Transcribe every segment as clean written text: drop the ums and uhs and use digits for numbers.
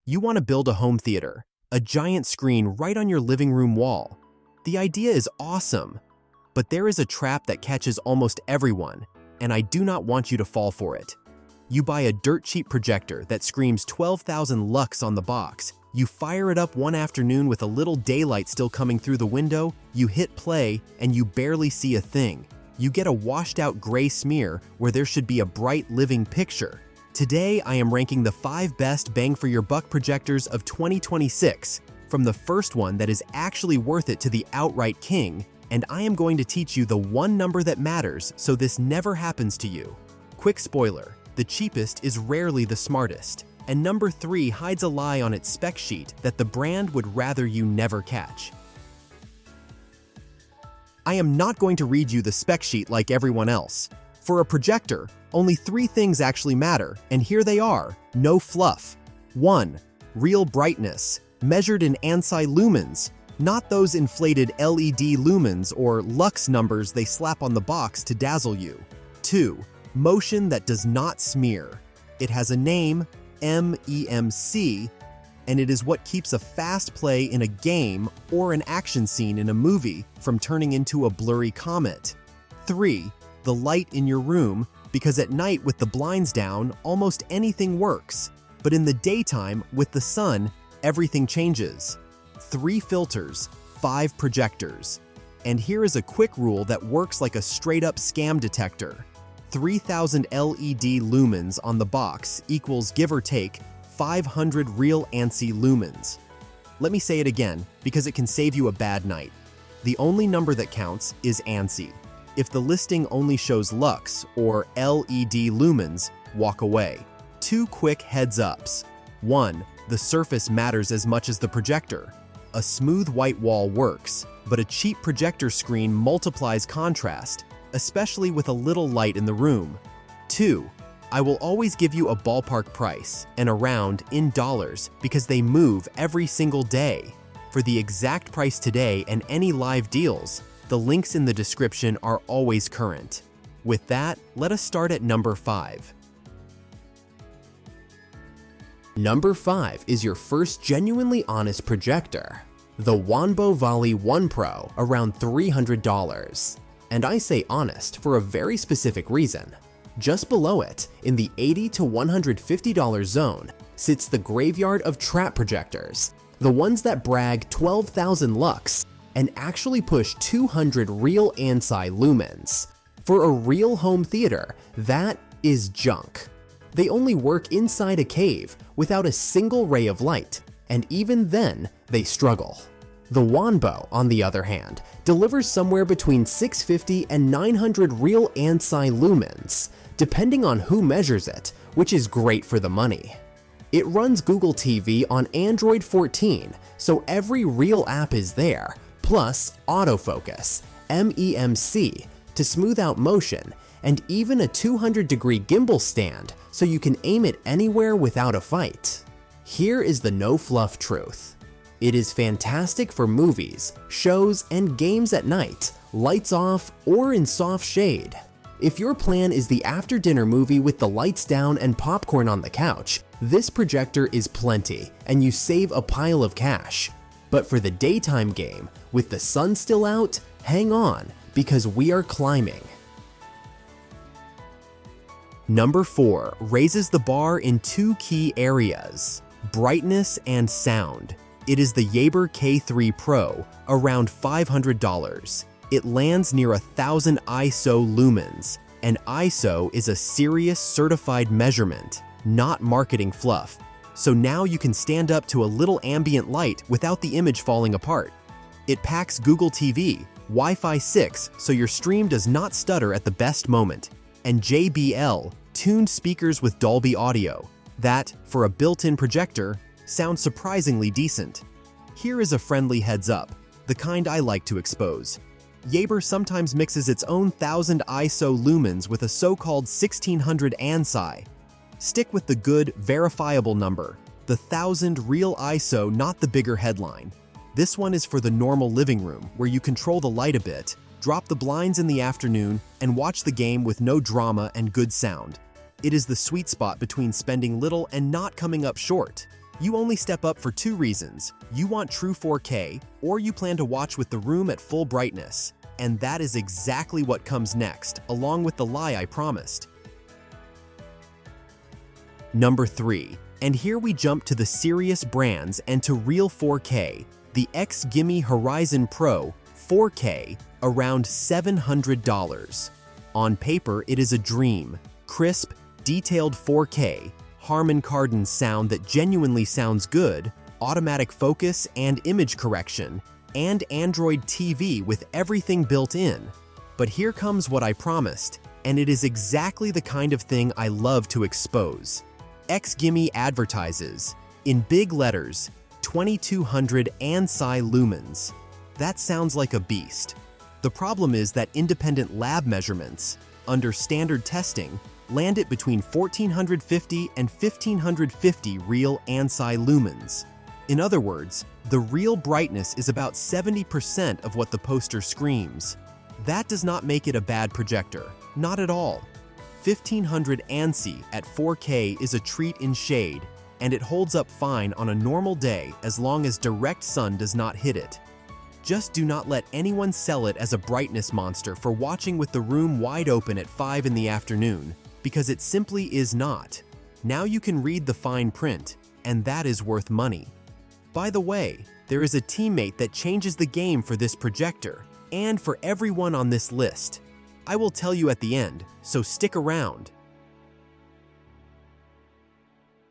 You want to build a home theater, a giant screen right on your living room wall. The idea is awesome, but there is a trap that catches almost everyone, and I do not want you to fall for it. You buy a dirt-cheap projector that screams 12,000 lux on the box. You fire it up one afternoon with a little daylight still coming through the window, you hit play, and you barely see a thing. You get a washed-out gray smear where there should be a bright living picture. Today, I am ranking the 5 best bang-for-your-buck projectors of 2026, from the first one that is actually worth it to the outright king, and I am going to teach you the one number that matters so this never happens to you. Quick spoiler, the cheapest is rarely the smartest, and number 3 hides a lie on its spec sheet that the brand would rather you never catch. I am not going to read you the spec sheet like everyone else. For a projector, only 3 things actually matter, and here they are, no fluff. 1. Real brightness, measured in ANSI lumens, not those inflated LED lumens or lux numbers they slap on the box to dazzle you. 2. Motion that does not smear. It has a name, MEMC, and it is what keeps a fast play in a game or an action scene in a movie from turning into a blurry comet. 3. The light in your room, because at night with the blinds down, almost anything works. But in the daytime, with the sun, everything changes. 3 filters, 5 projectors. And here is a quick rule that works like a straight-up scam detector. 3,000 LED lumens on the box equals, give or take, 500 real ANSI lumens. Let me say it again, because it can save you a bad night. The only number that counts is ANSI. If the listing only shows lux or LED lumens, walk away. 2 quick heads-ups. 1. The surface matters as much as the projector. A smooth white wall works, but a cheap projector screen multiplies contrast, especially with a little light in the room. 2. I will always give you a ballpark price, and around in dollars, because they move every single day. For the exact price today and any live deals, the links in the description are always current. With that, let us start at number 5. Number 5 is your first genuinely honest projector, the Wanbo Vali 1 Pro, around $300. And I say honest for a very specific reason. Just below it, in the $80 to $150 zone, sits the graveyard of trap projectors, the ones that brag 12,000 lux and actually push 200 real ANSI lumens. For a real home theater, that is junk. They only work inside a cave without a single ray of light, and even then, they struggle. The Wanbo, on the other hand, delivers somewhere between 650 and 900 real ANSI lumens, depending on who measures it, which is great for the money. It runs Google TV on Android 14, so every real app is there, plus autofocus, MEMC, to smooth out motion, and even a 200-degree gimbal stand so you can aim it anywhere without a fight. Here is the no-fluff truth. It is fantastic for movies, shows, and games at night, lights off, or in soft shade. If your plan is the after-dinner movie with the lights down and popcorn on the couch, this projector is plenty, and you save a pile of cash. But for the daytime game, with the sun still out, hang on, because we are climbing. Number 4 raises the bar in 2 key areas, brightness and sound. It is the Yaber K3 Pro, around $500. It lands near 1,000 ISO lumens, and ISO is a serious certified measurement, not marketing fluff. So now you can stand up to a little ambient light without the image falling apart. It packs Google TV, Wi-Fi 6 so your stream does not stutter at the best moment, and JBL, tuned speakers with Dolby audio, that, for a built-in projector, sounds surprisingly decent. Here is a friendly heads up, the kind I like to expose. Yaber sometimes mixes its own 1,000 ISO lumens with a so-called 1,600 ANSI. Stick with the good, verifiable number, the 1,000 real ISO, not the bigger headline. This one is for the normal living room, where you control the light a bit, drop the blinds in the afternoon, and watch the game with no drama and good sound. It is the sweet spot between spending little and not coming up short. You only step up for two reasons. You want true 4K, or you plan to watch with the room at full brightness. And that is exactly what comes next, along with the lie I promised. Number 3. And here we jump to the serious brands and to real 4K, the XGIMI Horizon Pro 4K, around $700. On paper, it is a dream. Crisp, detailed 4K, Harman Kardon sound that genuinely sounds good, automatic focus and image correction, and Android TV with everything built in. But here comes what I promised, and it is exactly the kind of thing I love to expose. XGIMI advertises, in big letters, 2200 ANSI lumens. That sounds like a beast. The problem is that independent lab measurements, under standard testing, land it between 1450 and 1550 real ANSI lumens. In other words, the real brightness is about 70% of what the poster screams. That does not make it a bad projector, not at all. 1500 ANSI at 4K is a treat in shade, and it holds up fine on a normal day as long as direct sun does not hit it. Just do not let anyone sell it as a brightness monster for watching with the room wide open at 5 in the afternoon, because it simply is not. Now you can read the fine print, and that is worth money. By the way, there is a teammate that changes the game for this projector, and for everyone on this list. I will tell you at the end, so stick around.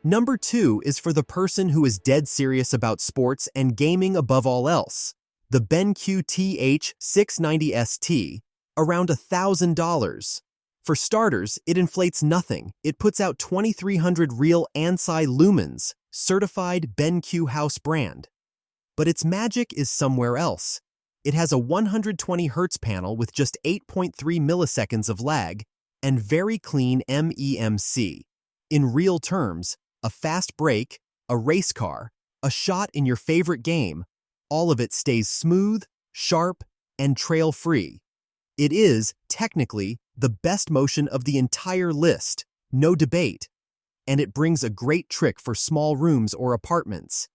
Number 2 is for the person who is dead serious about sports and gaming above all else. The BenQ TH690ST, around $1,000. For starters, it inflates nothing. It puts out 2300 real ANSI lumens, certified BenQ house brand. But its magic is somewhere else. It has a 120 Hz panel with just 8.3 milliseconds of lag and very clean MEMC. In real terms, a fast break, a race car, a shot in your favorite game, all of it stays smooth, sharp, and trail-free. It is, technically, the best motion of the entire list, no debate. And it brings a great trick for small rooms or apartments.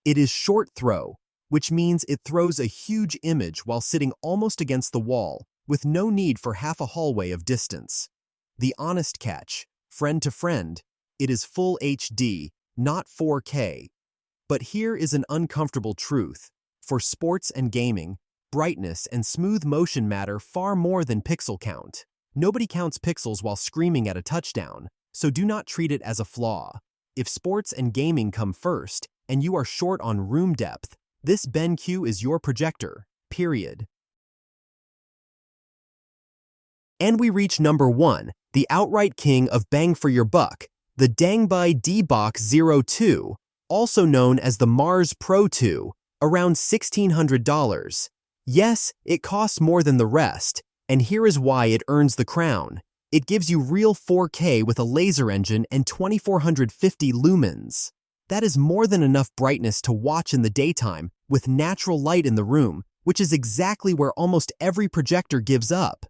It is short throw, which means it throws a huge image while sitting almost against the wall, with no need for half a hallway of distance. The honest catch, friend to friend, it is full HD, not 4K. But here is an uncomfortable truth. For sports and gaming, brightness and smooth motion matter far more than pixel count. Nobody counts pixels while screaming at a touchdown, so do not treat it as a flaw. If sports and gaming come first, and you are short on room depth, this BenQ is your projector, period. And we reach number 1, the outright king of bang for your buck, the Dangbei DBOX02, also known as the Mars Pro 2, around $1,600. Yes, it costs more than the rest, and here is why it earns the crown. It gives you real 4K with a laser engine and 2450 lumens. That is more than enough brightness to watch in the daytime with natural light in the room, which is exactly where almost every projector gives up.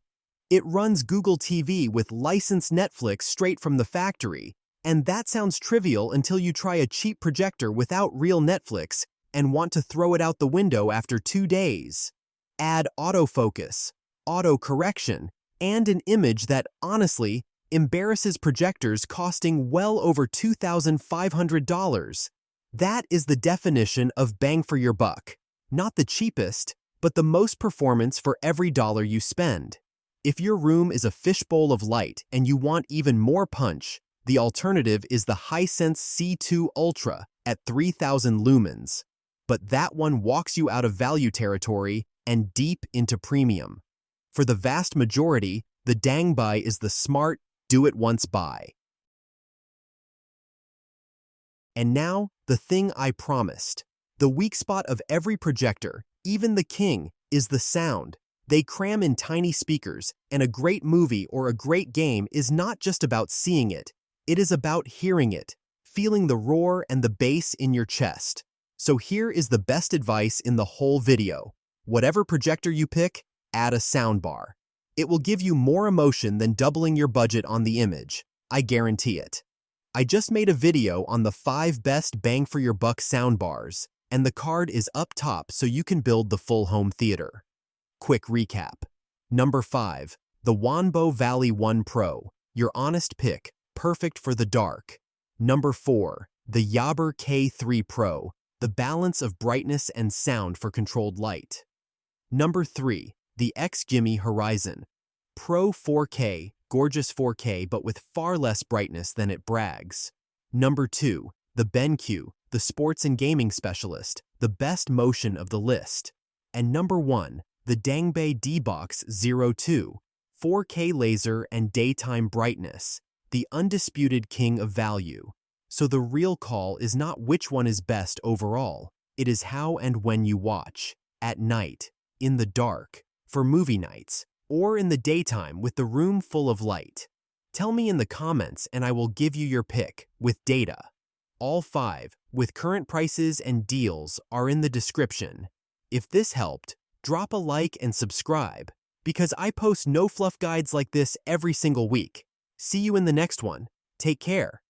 It runs Google TV with licensed Netflix straight from the factory, and that sounds trivial until you try a cheap projector without real Netflix and want to throw it out the window after 2 days. Add autofocus, auto-correction, and an image that, honestly, embarrasses projectors costing well over $2,500. That is the definition of bang for your buck. Not the cheapest, but the most performance for every dollar you spend. If your room is a fishbowl of light and you want even more punch, the alternative is the Hisense C2 Ultra at 3000 lumens. But that one walks you out of value territory and deep into premium. For the vast majority, the Dangbei is the smart, do-it-once buy. And now, the thing I promised. The weak spot of every projector, even the king, is the sound. They cram in tiny speakers, and a great movie or a great game is not just about seeing it. It is about hearing it, feeling the roar and the bass in your chest. So here is the best advice in the whole video. Whatever projector you pick, add a soundbar. It will give you more emotion than doubling your budget on the image. I guarantee it. I just made a video on the 5 best bang for your buck soundbars, and the card is up top so you can build the full home theater. Quick recap. Number 5. The Wanbo Vali 1 Pro, your honest pick, perfect for the dark. Number 4. The Yaber K3 Pro, the balance of brightness and sound for controlled light. Number 3. The XGIMI Horizon Pro 4K, gorgeous 4K but with far less brightness than it brags. Number 2. The BenQ, the sports and gaming specialist, the best motion of the list. And number 1. The Dangbei DBOX02, 4K laser and daytime brightness, the undisputed king of value. So the real call is not which one is best overall, it is how and when you watch, at night, in the dark, for movie nights, or in the daytime with the room full of light. Tell me in the comments and I will give you your pick, with data. All 5, with current prices and deals, are in the description. If this helped, drop a like and subscribe, because I post no fluff guides like this every single week. See you in the next one. Take care.